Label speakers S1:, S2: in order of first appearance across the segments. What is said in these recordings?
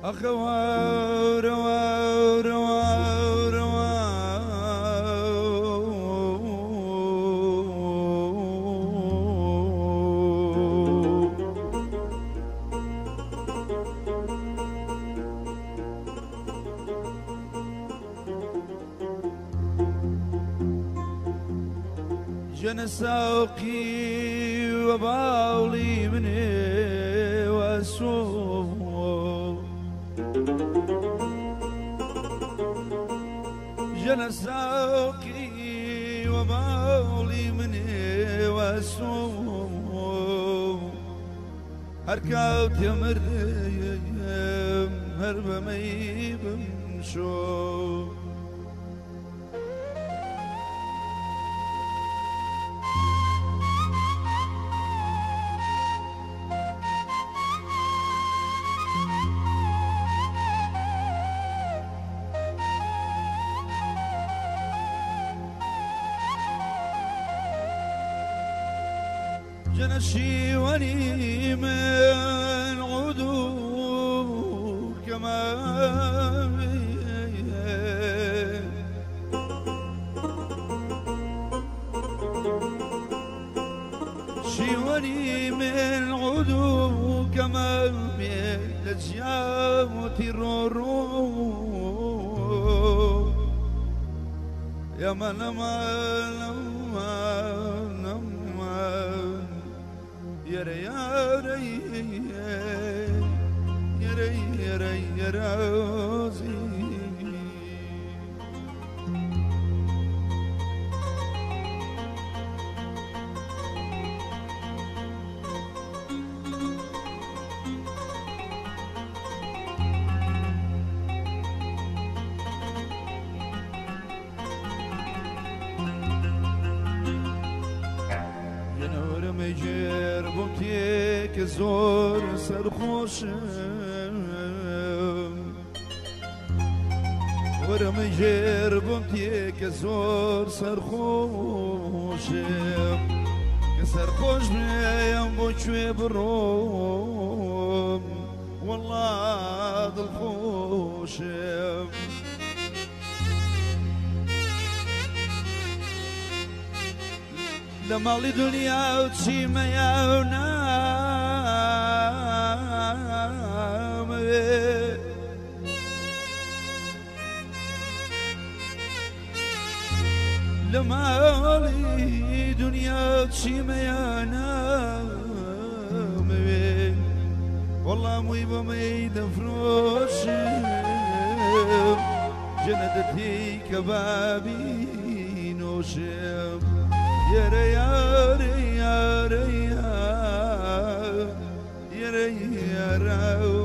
S1: أخوار جن ساقي وباولي مني واسوق جن ساقي وباولي مني واسوق هركبت يا مريم هرب ما يبمشو جنشي وني من عدو كما شيوني من عدو كما لجيام ترورو يا من يري يري يري يري يرازي مجر بوتيك زور سرخوشم ورمجر بوتيك زور سرخوشم كسرخوش بيم بوشوي بروم والله ضلخوشم لمالي دنيا وتشي ما ينام لمالي دنيا وتشي ما ينام والله ميبا ميدا فروشم جندتي كبابي نوشم يري يري يري يري يري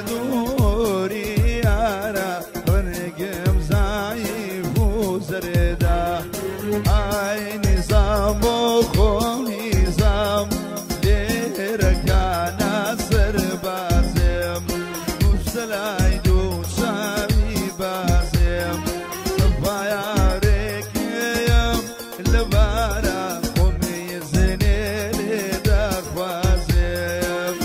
S1: دوری یارا رنگم زایف و زرده ای نظام و خو نظام لرکان سربازم مبتلای دو شامی بازم صفایا رکیم لبارا قومی زنیل دخوازم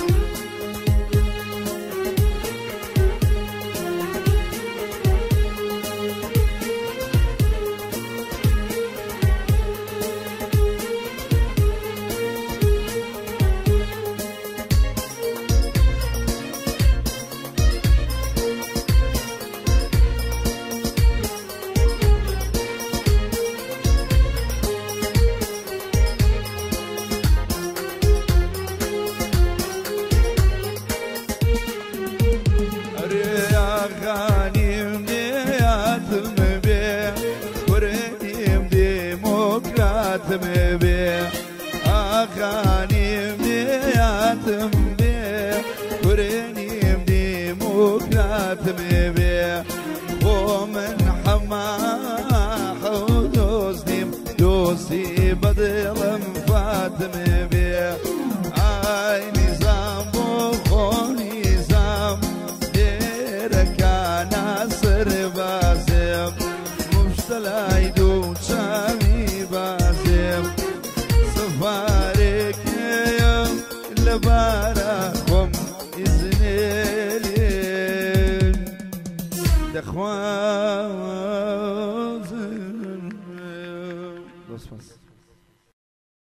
S1: أغانيم دياتم بيه كرينيم ديمقراطم بيه ومن حماح ودوزنيم دوسي بدلم فاتم بيه أي نظام بخو نظام ديرك أنا سربازم مبتلى يدون شامي بازم صفارك يوم لباركم إذن دخوان